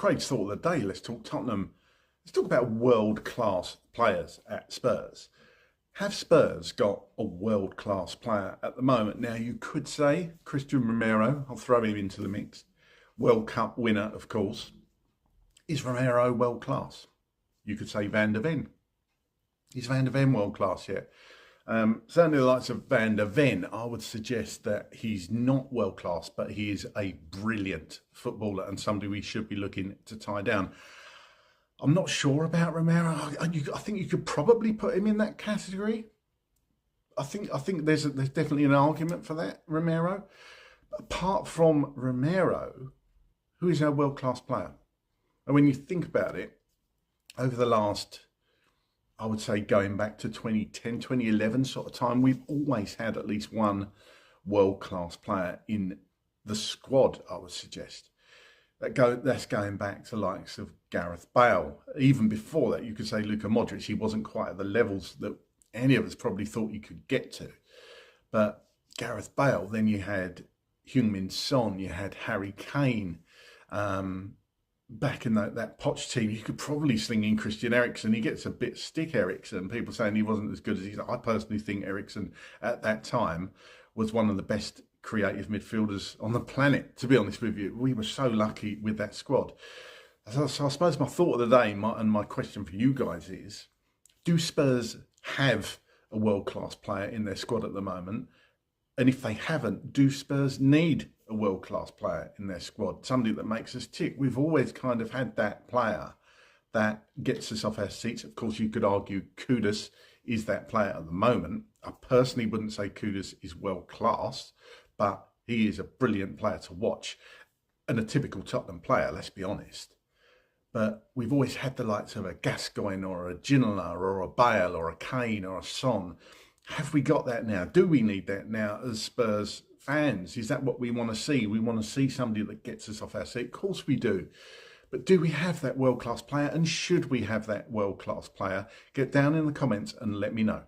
Craig's thought of the day. Let's talk Tottenham. Let's talk about world-class players at Spurs. Have Spurs got a world-class player at the moment? Now, you could say Christian Romero. I'll throw him into the mix. World Cup winner, of course. Is Romero world-class? You could say Van der Ven. Is Van der Ven world-class yet? Certainly the likes of Van der Ven, I would suggest that he's not world-class, but he is a brilliant footballer and somebody we should be looking to tie down. I'm not sure about Romero. I think you could probably put him in that category. I think there's definitely an argument for that, Romero. But apart from Romero, who is our world-class player? And when you think about it, over the last, I would say going back to 2010, 2011 sort of time, we've always had at least one world-class player in the squad, I would suggest. That's going back to likes of Gareth Bale. Even before that, you could say Luka Modric. He wasn't quite at the levels that any of us probably thought he could get to. But Gareth Bale, then you had Heung-min Son, you had Harry Kane. Back in that Poch team, you could probably sling in Christian Eriksen. He gets a bit stick, Eriksen. People saying he wasn't as good as he's. I personally think Eriksen at that time was one of the best creative midfielders on the planet, to be honest with you. We were so lucky with that squad. So I suppose my thought of the day and my question for you guys is, do Spurs have a world-class player in their squad at the moment? And if they haven't, do Spurs need a world-class player in their squad? Somebody that makes us tick. We've always kind of had that player that gets us off our seats. Of course, you could argue Kudus is that player at the moment. I personally wouldn't say Kudus is world-class, but he is a brilliant player to watch and a typical Tottenham player, let's be honest. But we've always had the likes of a Gascoigne or a Ginola or a Bale or a Kane or a Son. Have we got that now? Do we need that now as Spurs fans? Is that what we want to see? We want to see somebody that gets us off our seat. Of course we do. But do we have that world-class player? And should we have that world-class player? Get down in the comments and let me know.